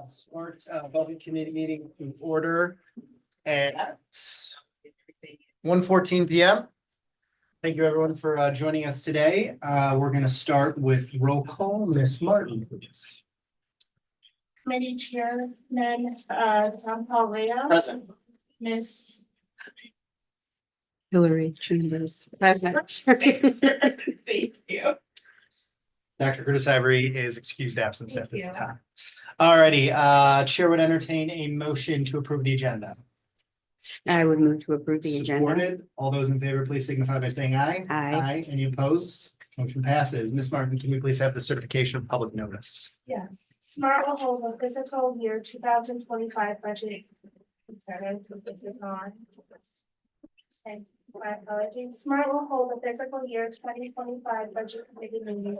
Smart Budget Committee meeting to order at 1:14 p.m. Thank you, everyone, for joining us today. We're going to start with roll call. Ms. Martin, please. Committee Chairman, Tom Paulino. Present. Miss Hillary Chambers. Present. Thank you. Dr. Curtis Ivory is excused absence at this Thank you. time. All righty, Chair would entertain a motion to approve the agenda. I would move to approve the agenda. Supported. All those in favor, please signify by saying aye. Aye. Any opposed? Motion passes. Ms. Martin, can we please have the certification of public notice? Yes, Smart will hold a physical year 2025 budget. Sorry, this is on. Okay, my apologies. Smart will hold a physical year 2025 budget committee meeting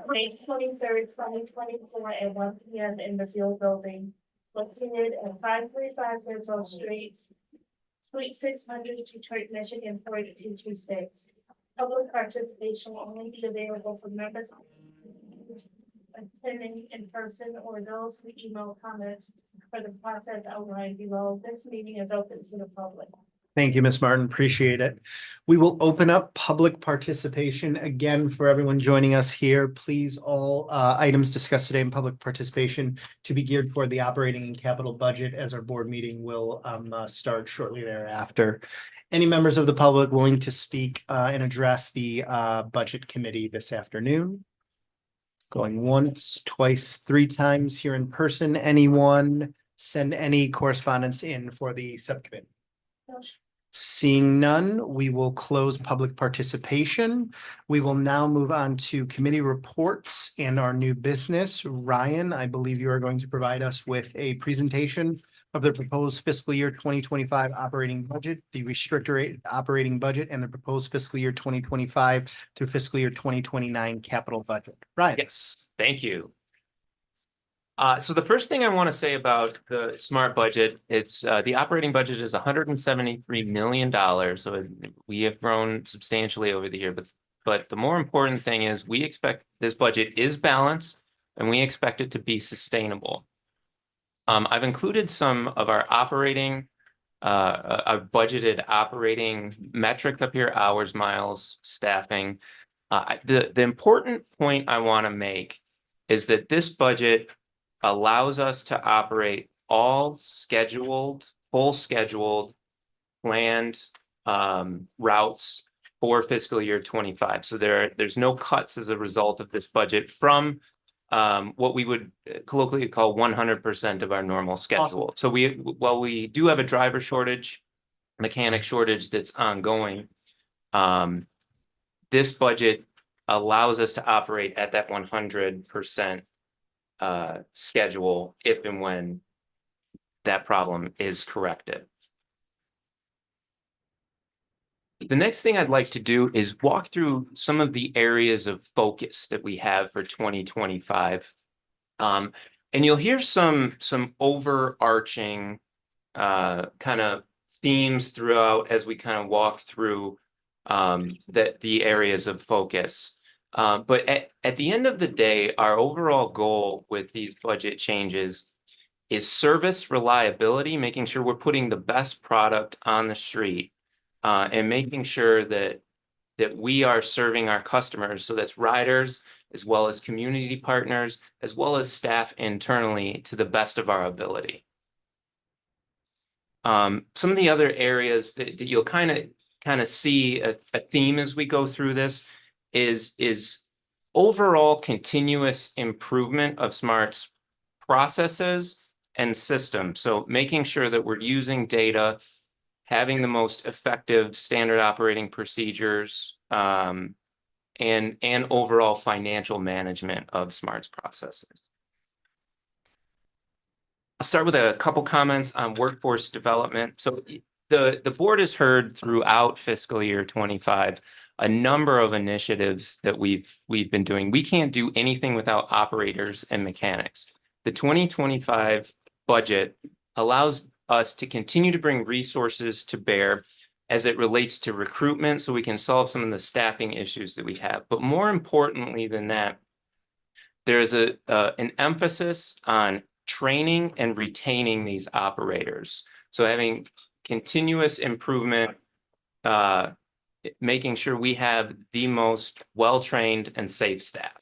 May 23rd, 2024 at 1 p.m. in the field building located at 535 Rizzo Street, Suite 600, Detroit, Michigan 48226. Public participation will only be available for members attending in person or those who email comments for the process outlined below. This meeting is open to the public. Thank you, Ms. Martin. Appreciate it. We will open up public participation again for everyone joining us here. Please, all items discussed today in public participation to be geared toward the operating and capital budget, as our board meeting will start shortly thereafter. Any members of the public willing to speak and address the budget committee this afternoon? Going once, twice, three times here in person. Anyone send any correspondence in for the subcommittee? Seeing none, we will close public participation. We will now move on to committee reports and our new business. Ryan, I believe you are going to provide us with a presentation of the proposed fiscal year 2025 operating budget, the restricted rate operating budget, and the proposed fiscal year 2025 through fiscal year 2029 capital budget. Ryan. Yes, thank you. So the first thing I want to say about the SMART budget, it's the operating budget is $173 million. So we have grown substantially over the year, but the more important thing is we expect this budget is balanced and we expect it to be sustainable. I've included some of our operating, our budgeted operating metrics up here: hours, miles, staffing. The important point I want to make is that this budget allows us to operate all full scheduled, planned routes for fiscal year 25. So there's no cuts as a result of this budget from what we would colloquially call 100% of our normal schedule. Awesome. So while we do have a driver shortage, mechanic shortage that's ongoing, this budget allows us to operate at that 100% schedule if and when that problem is corrected. The next thing I'd like to do is walk through some of the areas of focus that we have for 2025. And you'll hear some overarching kind of themes throughout as we kind of walk through the areas of focus. But at the end of the day, our overall goal with these budget changes is service reliability, making sure we're putting the best product on the street, and making sure that we are serving our customers. So that's riders, as well as community partners, as well as staff internally, to the best of our ability. Some of the other areas that you'll kind of see a theme as we go through this is overall continuous improvement of SMART's processes and systems. So making sure that we're using data, having the most effective standard operating procedures, and overall financial management of SMART's processes. I'll start with a couple comments on workforce development. So the board has heard throughout fiscal year 25 a number of initiatives that we've been doing. We can't do anything without operators and mechanics. The 2025 budget allows us to continue to bring resources to bear as it relates to recruitment, so we can solve some of the staffing issues that we have. But more importantly than that, there is an emphasis on training and retaining these operators. So having continuous improvement, making sure we have the most well-trained and safe staff.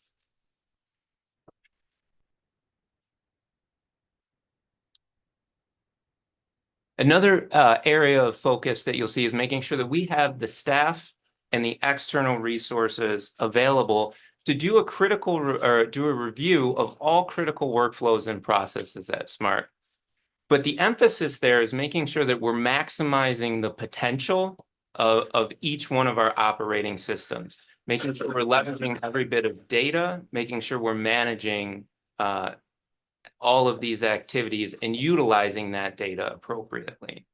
Another area of focus that you'll see is making sure that we have the staff and the external resources available to do a do a review of all critical workflows and processes at SMART. But the emphasis there is making sure that we're maximizing the potential of each one of our operating systems, making sure we're leveraging every bit of data, making sure we're managing all of these activities and utilizing that data appropriately.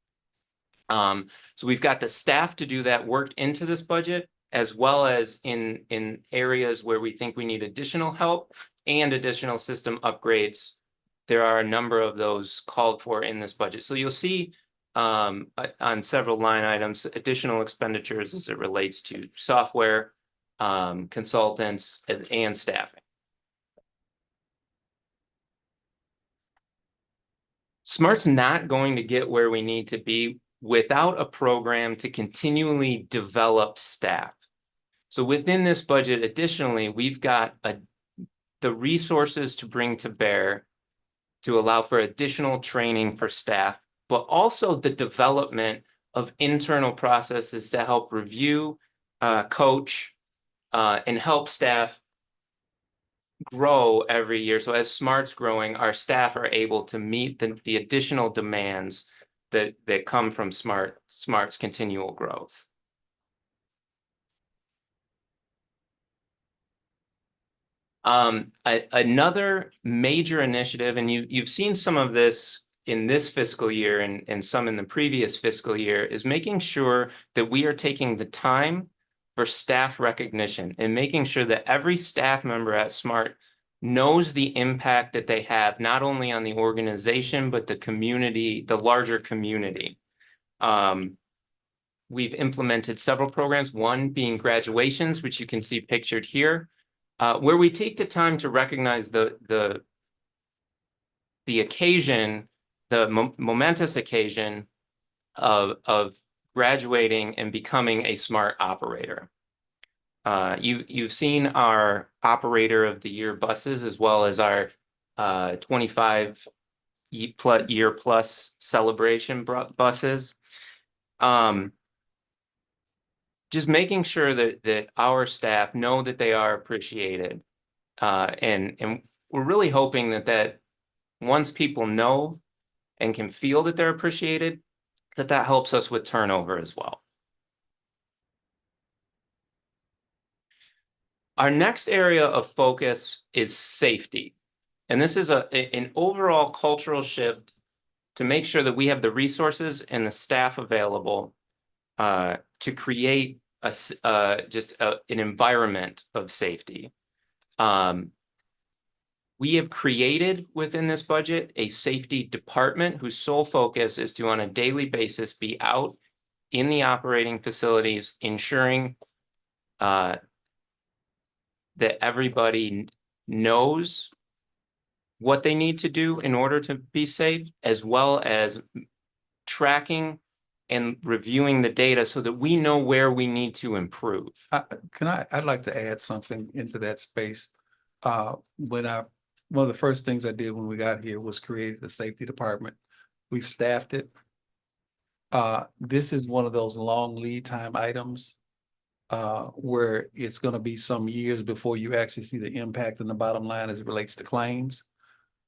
So we've got the staff to do that worked into this budget, as well as in areas where we think we need additional help and additional system upgrades. There are a number of those called for in this budget. So you'll see on several line items, additional expenditures as it relates to software, consultants, and staffing. SMART's not going to get where we need to be without a program to continually develop staff. So within this budget, additionally, we've got the resources to bring to bear to allow for additional training for staff, but also the development of internal processes to help review, coach, and help staff grow every year. So as SMART's growing, our staff are able to meet the additional demands that come from SMART's continual growth. Another major initiative, and you've seen some of this in this fiscal year and some in the previous fiscal year, is making sure that we are taking the time for staff recognition and making sure that every staff member at SMART knows the impact that they have, not only on the organization, but the community, the larger community. We've implemented several programs, one being graduations, which you can see pictured here, where we take the time to recognize the occasion, the momentous occasion of graduating and becoming a SMART operator. You've seen our Operator of the Year buses, as well as our 25 year plus celebration buses. Just making sure that our staff know that they are appreciated. And we're really hoping that once people know and can feel that they're appreciated, that helps us with turnover as well. Our next area of focus is safety. And this is an overall cultural shift to make sure that we have the resources and the staff available to create an environment of safety. We have created within this budget a safety department whose sole focus is to, on a daily basis, be out in the operating facilities, ensuring that everybody knows what they need to do in order to be safe, as well as tracking and reviewing the data so that we know where we need to improve. I'd like to add something into that space. One of the first things I did when we got here was create the safety department. We've staffed it. This is one of those long lead time items where it's going to be some years before you actually see the impact in the bottom line as it relates to claims.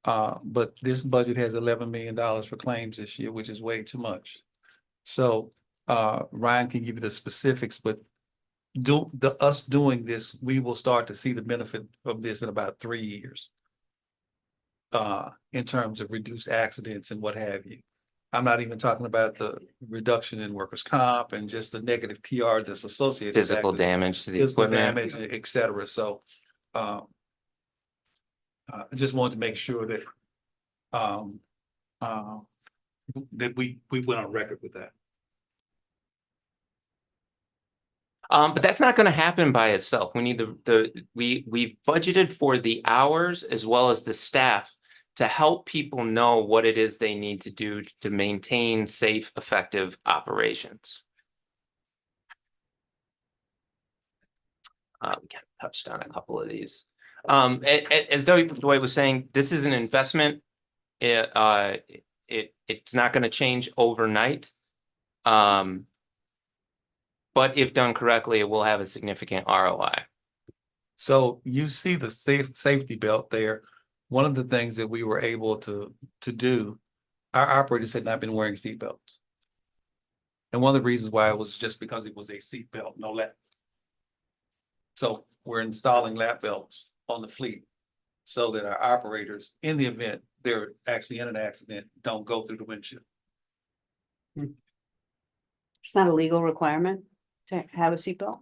But this budget has $11 million for claims this year, which is way too much. So Ryan can give you the specifics, but us doing this, we will start to see the benefit of this in about 3 years in terms of reduced accidents and what have you. I'm not even talking about the reduction in workers' comp and just the negative PR that's associated with Physical damage to the physical equipment. damage, et cetera. So I just wanted to make sure that that we went on record with that. But that's not going to happen by itself. We need we've budgeted for the hours as well as the staff to help people know what it is they need to do to maintain safe, effective operations. We kind of touched on a couple of these. As Dwight was saying, this is an investment. It's not going to change overnight. But if done correctly, it will have a significant ROI. So you see the safety belt there. One of the things that we were able to do, our operators had not been wearing seatbelts. And one of the reasons why it was just because it was a seatbelt, no lap. So we're installing lap belts on the fleet so that our operators, in the event they're actually in an accident, don't go through the windshield. It's not a legal requirement to have a seatbelt.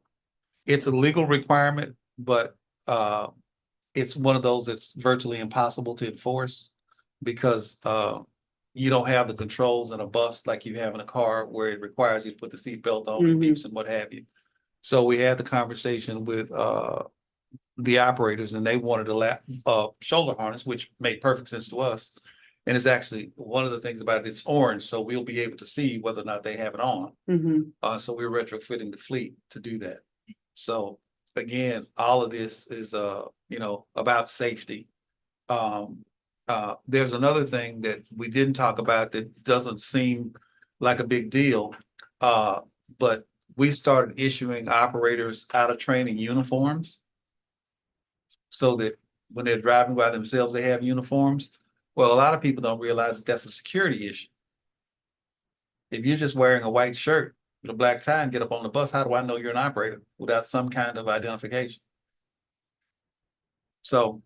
It's a legal requirement, but it's one of those that's virtually impossible to enforce because you don't have the controls in a bus like you have in a car where it requires you to put the seatbelt on, beeps and what have you. So we had the conversation with the operators and they wanted a shoulder harness, which made perfect sense to us. And it's actually one of the things about it, it's orange, so we'll be able to see whether or not they have it on. So we're retrofitting the fleet to do that. So again, all of this is about safety. There's another thing that we didn't talk about that doesn't seem like a big deal. But we started issuing operators out of training uniforms so that when they're driving by themselves, they have uniforms. Well, a lot of people don't realize that that's a security issue. If you're just wearing a white shirt with a black tie and get up on the bus, how do I know you're an operator without some kind of identification? So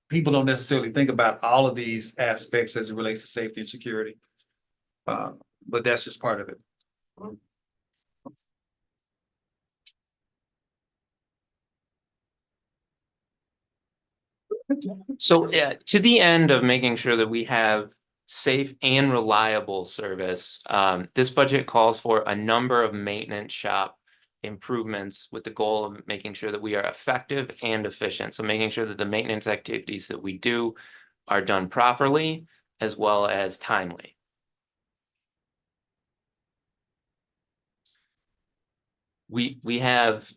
people don't necessarily think about all of these aspects as it relates to safety and security. But that's just part of it. So to the end of making sure that we have safe and reliable service, this budget calls for a number of maintenance shop improvements with the goal of making sure that we are effective and efficient. So making sure that the maintenance activities that we do are done properly as well as timely. We have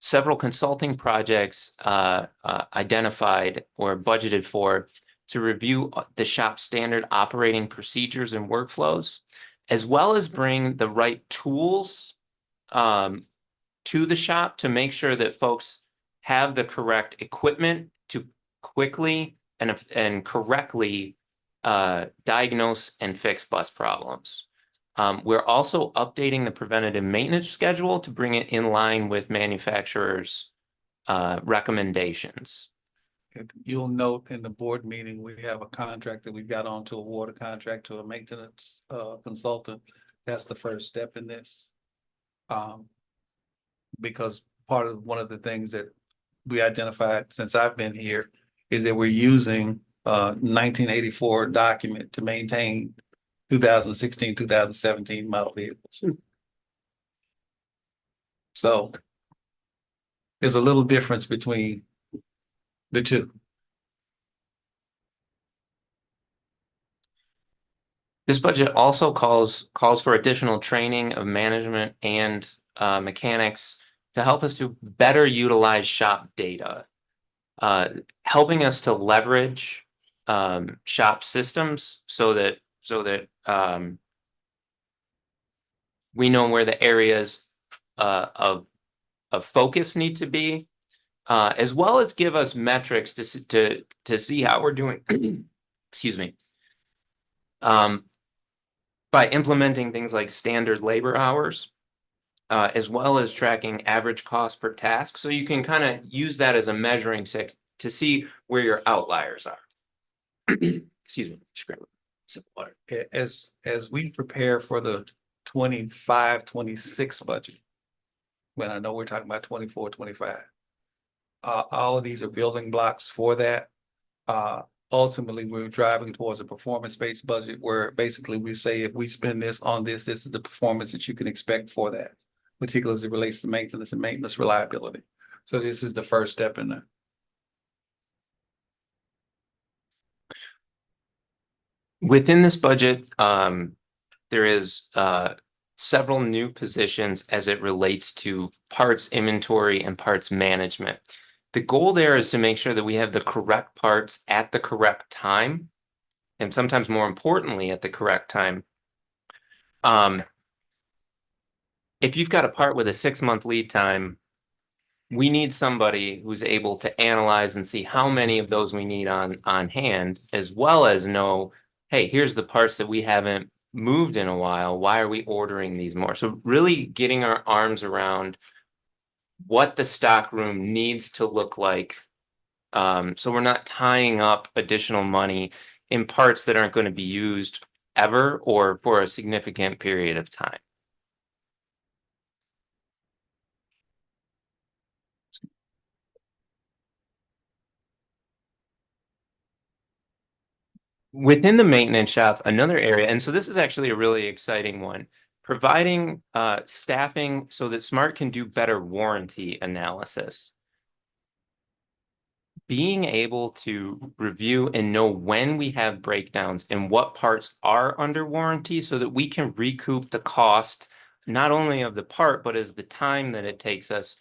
several consulting projects identified or budgeted for to review the shop standard operating procedures and workflows, as well as bring the right tools to the shop to make sure that folks have the correct equipment to quickly and correctly diagnose and fix bus problems. We're also updating the preventative maintenance schedule to bring it in line with manufacturers' recommendations. If you'll note in the board meeting, we have a contract that we got on to award a contract to a maintenance consultant. That's the first step in this. Because one of the things that we identified since I've been here is that we're using 1984 document to maintain 2016, 2017 model vehicles. So there's a little difference between the two. This budget also calls for additional training of management and mechanics to help us to better utilize shop data, helping us to leverage shop systems so that we know where the areas of focus need to be, as well as give us metrics to see how we're doing. Excuse me. By implementing things like standard labor hours, as well as tracking average cost per task, so you can kind of use that as a measuring stick to see where your outliers are. Excuse me. Sip of water. As we prepare for the 25-26 budget, when I know we're talking about 24-25, all of these are building blocks for that. Ultimately, we're driving towards a performance-based budget where basically we say if we spend this on this, this is the performance that you can expect for that, particularly as it relates to maintenance and maintenance reliability. So this is the first step in there. Within this budget, there is several new positions as it relates to parts inventory and parts management. The goal there is to make sure that we have the correct parts at the correct time, and sometimes more importantly, at the correct time. If you've got a part with a 6-month lead time, we need somebody who's able to analyze and see how many of those we need on hand, as well as know, hey, here's the parts that we haven't moved in a while. Why are we ordering these more? So really getting our arms around what the stock room needs to look like. So we're not tying up additional money in parts that aren't going to be used ever or for a significant period of time. Within the maintenance shop, another area, and so this is actually a really exciting one, providing staffing so that Smart can do better warranty analysis. Being able to review and know when we have breakdowns and what parts are under warranty so that we can recoup the cost, not only of the part, but as the time that it takes us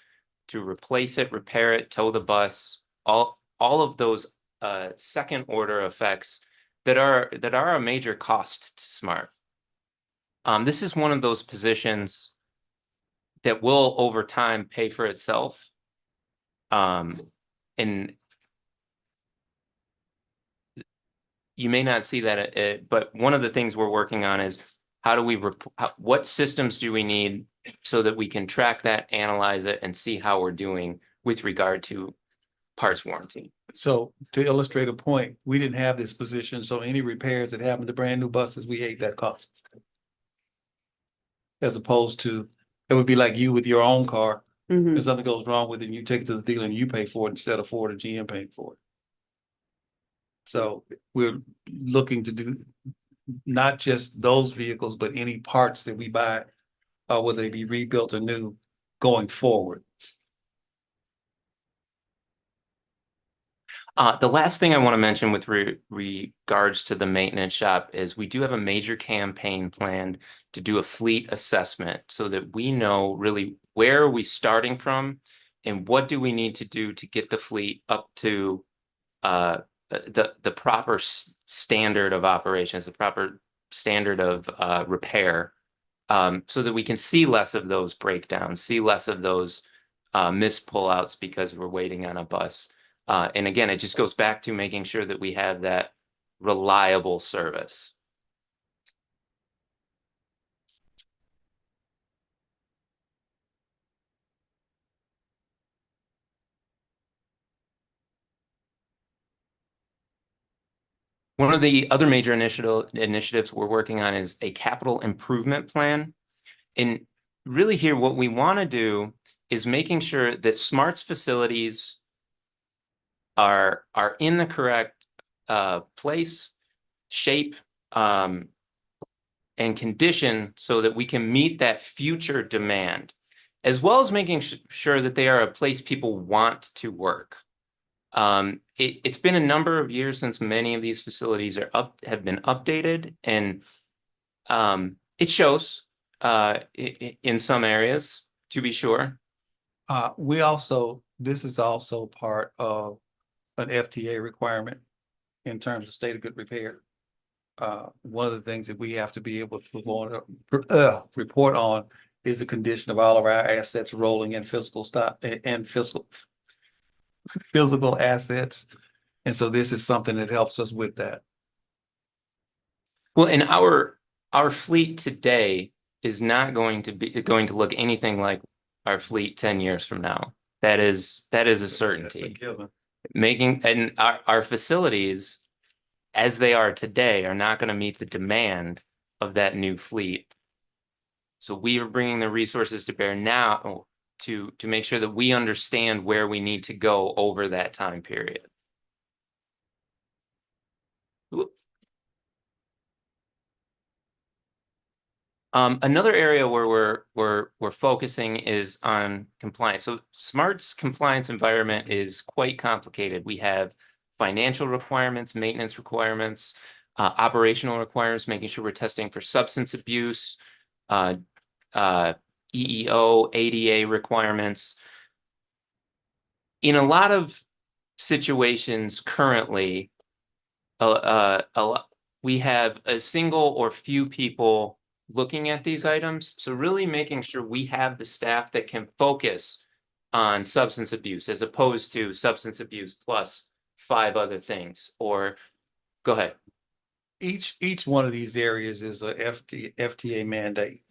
to replace it, repair it, tow the bus, all of those second order effects that are a major cost to Smart. This is one of those positions that will over time pay for itself. And you may not see that, but one of the things we're working on is how do we, what systems do we need so that we can track that, analyze it, and see how we're doing with regard to parts warranty. So to illustrate a point, we didn't have this position, so any repairs that happen to brand new buses, we hate that cost. As opposed to, it would be like you with your own car, Mhm. if something goes wrong with it, you take it to the dealer and you pay for it instead of Ford or GM paying for it. So we're looking to do not just those vehicles, but any parts that we buy, whether they be rebuilt or new, going forward. The last thing I want to mention with regards to the maintenance shop is we do have a major campaign planned to do a fleet assessment so that we know really where are we starting from and what do we need to do to get the fleet up to the proper standard of operations, the proper standard of repair, so that we can see less of those breakdowns, see less of those missed pullouts because we're waiting on a bus. And again, it just goes back to making sure that we have that reliable service. One of the other major initiatives we're working on is a capital improvement plan. And really here, what we want to do is making sure that Smart's facilities are in the correct place, shape, and condition so that we can meet that future demand, as well as making sure that they are a place people want to work. It's been a number of years since many of these facilities have been updated, and it shows in some areas, to be sure. This is also part of an FTA requirement in terms of state of good repair. One of the things that we have to be able to report on is the condition of all of our assets rolling in physical assets. And so this is something that helps us with that. Well, and our fleet today is not going to look anything like our fleet 10 years from now. That is a certainty. And our facilities, as they are today, are not going to meet the demand of that new fleet. So we are bringing the resources to bear now to make sure that we understand where we need to go over that time period. Another area where we're focusing is on compliance. So Smart's compliance environment is quite complicated. We have financial requirements, maintenance requirements. Operational requirements, making sure we're testing for substance abuse, EEO, ADA requirements. In a lot of situations currently, we have a single or few people looking at these items. So really making sure we have the staff that can focus on substance abuse as opposed to substance abuse plus 5 other things. Or go ahead. Each one of these areas is a FTA mandate.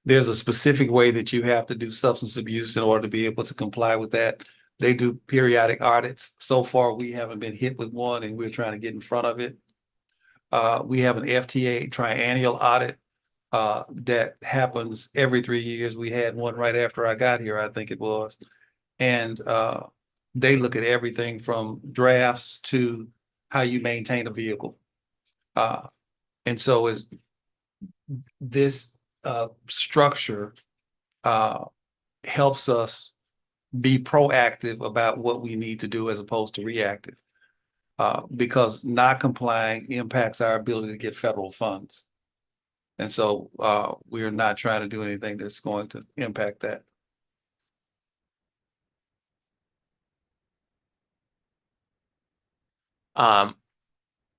There's a specific way that you have to do substance abuse in order to be able to comply with that. They do periodic audits. So far, we haven't been hit with one, and we're trying to get in front of it. We have an FTA triennial audit that happens every 3 years. We had one right after I got here, I think it was. And they look at everything from drafts to how you maintain a vehicle. And so is this structure helps us be proactive about what we need to do as opposed to reactive. Because not complying impacts our ability to get federal funds. And so we're not trying to do anything that's going to impact that.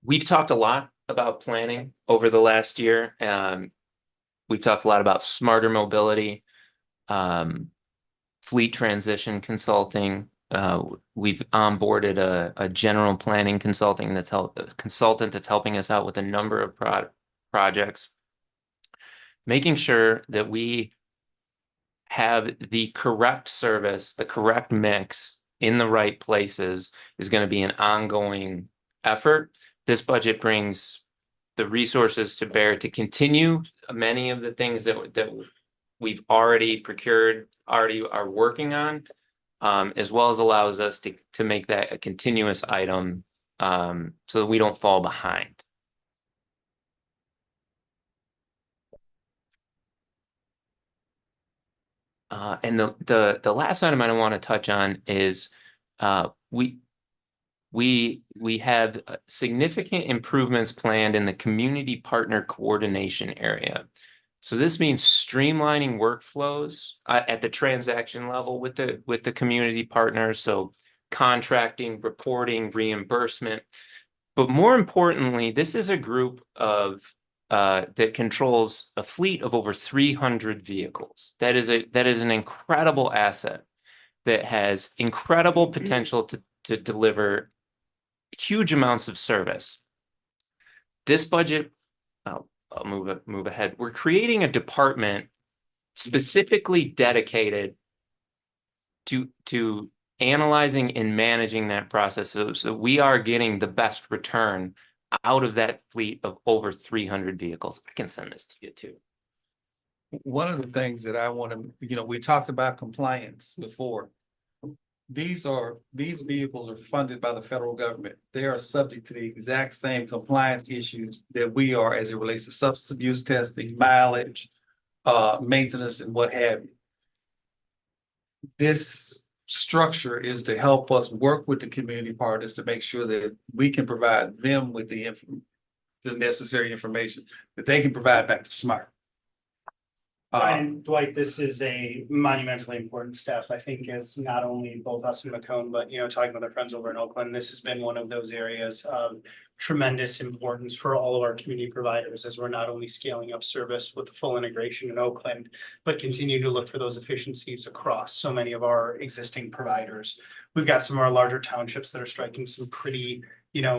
We've talked a lot about planning over the last year. We've talked a lot about smarter mobility, fleet transition consulting. We've onboarded a general planning consulting consultant that's helping us out with a number of projects. Making sure that we have the correct service, the correct mix in the right places is going to be an ongoing effort. This budget brings the resources to bear to continue many of the things that we've already procured, already are working on, as well as allows us to make that a continuous item so that we don't fall behind. And the last item I want to touch on is we have significant improvements planned in the community partner coordination area. So this means streamlining workflows at the transaction level with the community partners. So contracting, reporting, reimbursement. But more importantly, this is a group of that controls a fleet of over 300 vehicles. That is an incredible asset that has incredible potential to deliver huge amounts of service. This budget, I'll move ahead. We're creating a department specifically dedicated to analyzing and managing that process, so we are getting the best return out of that fleet of over 300 vehicles. I can send this to you too. One of the things that I want to, we talked about compliance before. These vehicles are funded by the federal government. They are subject to the exact same compliance issues that we are as it relates to substance abuse testing, mileage, maintenance, and what have you. This structure is to help us work with the community partners to make sure that we can provide them with the necessary information that they can provide back to SMART. And Dwight, this is a monumentally important step, I think, as not only both us and Macomb, but, talking with our friends over in Oakland, this has been one of those areas of tremendous importance for all of our community providers, as we're not only scaling up service with the full integration in Oakland, but continue to look for those efficiencies across so many of our existing providers. We've got some of our larger townships that are striking some pretty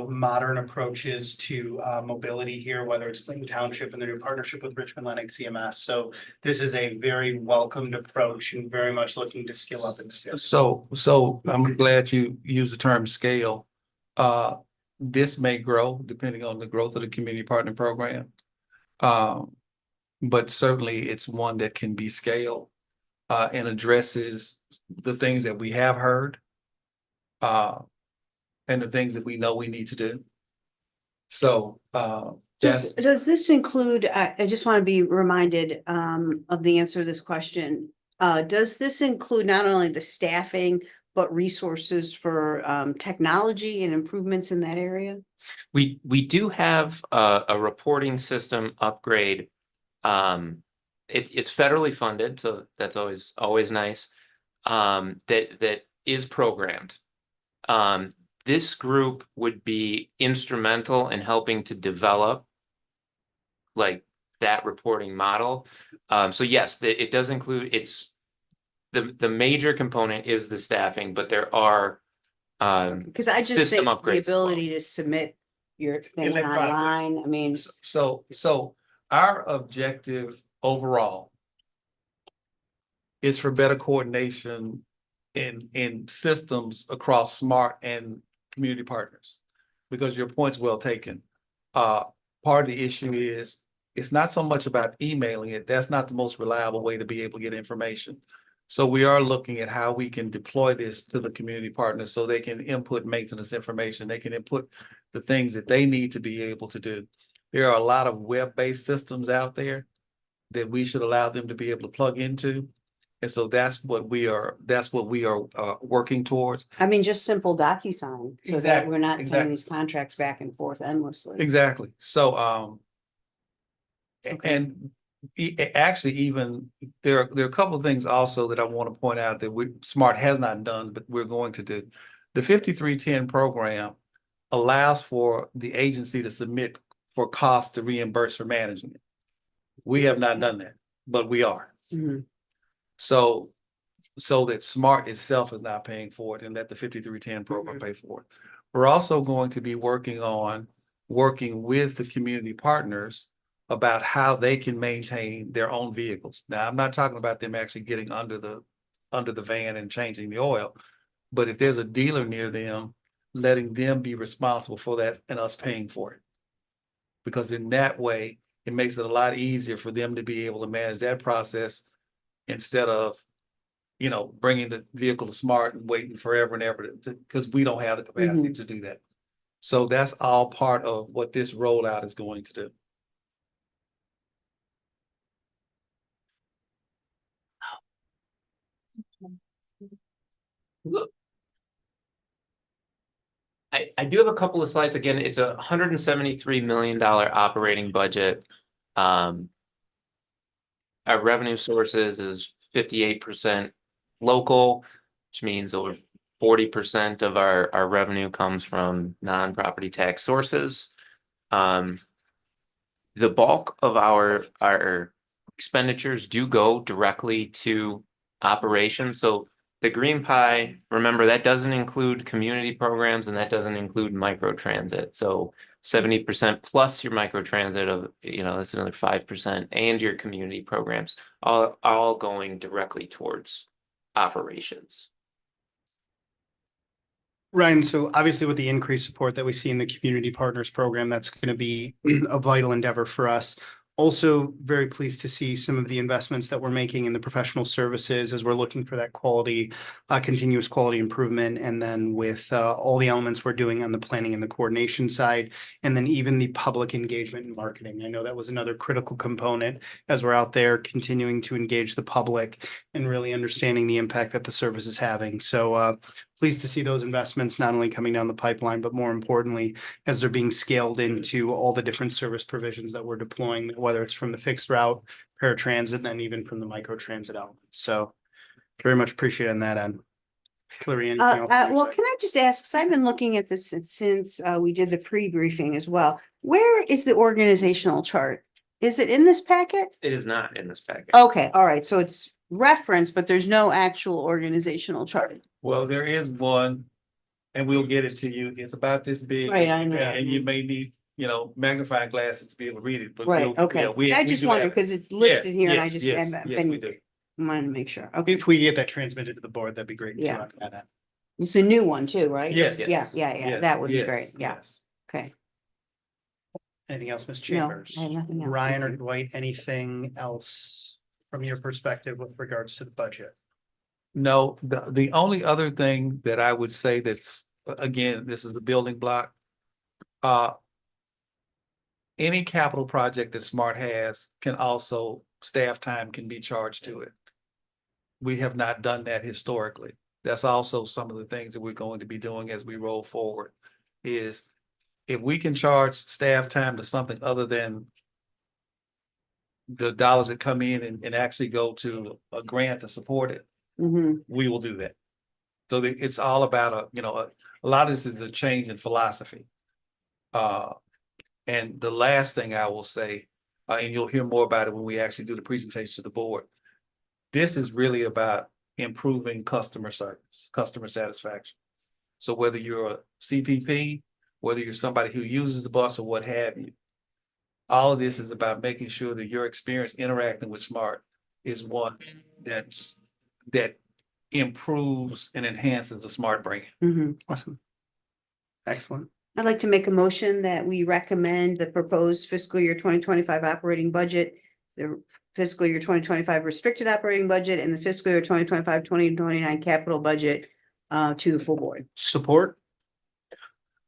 modern approaches to mobility here, whether it's Clinton Township and their new partnership with Richmond Lennox CMS. So this is a very welcomed approach and very much looking to scale up and scale. So I'm glad you used the term scale. This may grow depending on the growth of the community partner program. But certainly it's one that can be scaled and addresses the things that we have heard. And the things that we know we need to do. So does this include, I just want to be reminded of the answer to this question. Does this include not only the staffing, but resources for technology and improvements in that area? We do have a reporting system upgrade. It's federally funded, so that's always nice. That is programmed. This group would be instrumental in helping to develop like that reporting model. So yes, it does include, it's the major component is the staffing, but there are Because I just system think the upgrades as well. ability to submit your thing Electronic. online, I mean, So our objective overall is for better coordination in systems across SMART and community partners. Because your point's well taken. Part of the issue is, it's not so much about emailing it. That's not the most reliable way to be able to get information. So we are looking at how we can deploy this to the community partners so they can input maintenance information. They can input the things that they need to be able to do. There are a lot of web-based systems out there that we should allow them to be able to plug into. And so that's what we are working towards. I mean, just simple DocuSign, so that Exactly, we're not exactly. sending these contracts back and forth endlessly. Exactly. So, Okay. and actually even there are a couple of things also that I want to point out that SMART has not done, but we're going to do. The 5310 program allows for the agency to submit for costs to reimburse for managing it. We have not done that, but we are. Mhm. So that SMART itself is not paying for it and let the 5310 program pay for it. We're also going to be working with the community partners about how they can maintain their own vehicles. Now, I'm not talking about them actually getting under the van and changing the oil, but if there's a dealer near them, letting them be responsible for that and us paying for it. Because in that way, it makes it a lot easier for them to be able to manage that process instead of, bringing the vehicle to SMART and waiting forever and ever because we don't have the capacity to do that. So that's all part of what this rollout is going to do. Look, I do have a couple of slides. Again, it's $173 million operating budget. Our revenue sources is 58% local, which means over 40% of our revenue comes from non-property tax sources. The bulk of our expenditures do go directly to operations. So the green pie, remember, that doesn't include community programs and that doesn't include microtransit. So 70% plus your microtransit of, that's another 5%, and your community programs, all going directly towards operations. Ryan, so obviously with the increased support that we see in the Community Partners Program, that's going to be a vital endeavor for us. Also very pleased to see some of the investments that we're making in the professional services as we're looking for that quality, continuous quality improvement. And then with all the elements we're doing on the planning and the coordination side, and then even the public engagement and marketing. I know that was another critical component as we're out there continuing to engage the public and really understanding the impact that the service is having. So pleased to see those investments not only coming down the pipeline, but more importantly, as they're being scaled into all the different service provisions that we're deploying, whether it's from the fixed route, paratransit, and then even from the microtransit element. So very much appreciate on that end. Hillary, anything else? Well, can I just ask, because I've been looking at this since we did the pre-briefing as well. Where is the organizational chart? Is it in this packet? It is not in this package. Okay, all right, so it's referenced, but there's no actual organizational chart. Well, there is one, and we'll get it to you. It's about this big. Right, I know. And you may need, magnifying glasses to be able to read it, but. Right, we'll- okay. yeah, we I just do wondered have it. because it's listed here and I Yes, just yes, I've yes, we been do. wanted to make sure. Okay, If we get that transmitted to the board, that'd be great. too, Yeah. on that end. it's a new one too, right? Yes. Yeah, Yes. yeah, that would be Yes, great. Yeah, yes. okay. Anything else, Ms. No, Chambers? I have nothing else. Ryan or Dwight, anything else from your perspective with regards to the budget? No, the only other thing that I would say that's, again, this is the building block. Any capital project that SMART has can also, staff time can be charged to it. We have not done that historically. That's also some of the things that we're going to be doing as we roll forward. Is if we can charge staff time to something other than the dollars that come in and actually go to a grant to support it, Mhm. we will do that. So it's all about a lot of this is a change in philosophy. And the last thing I will say, and you'll hear more about it when we actually do the presentation to the board. This is really about improving customer service, customer satisfaction. So whether you're a CPP, whether you're somebody who uses the bus or what have you, all of this is about making sure that your experience interacting with Smart is one that improves and enhances the Smart brand. Mhm. Awesome. Excellent. I'd like to make a motion that we recommend the proposed fiscal year 2025 operating budget, the fiscal year 2025 restricted operating budget, and the fiscal year 2025-2029 capital budget to the full board. Support?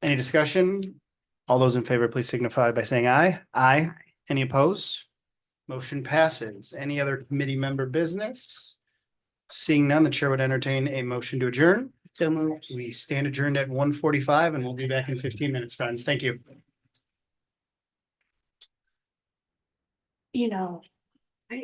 Any discussion? All those in favor, please signify by saying aye. Aye. Any opposed? Motion passes. Any other committee member business? Seeing none, the chair would entertain a motion to adjourn. So moved. We stand adjourned at 1:45 and we'll be back in 15 minutes, friends. Thank you. You know,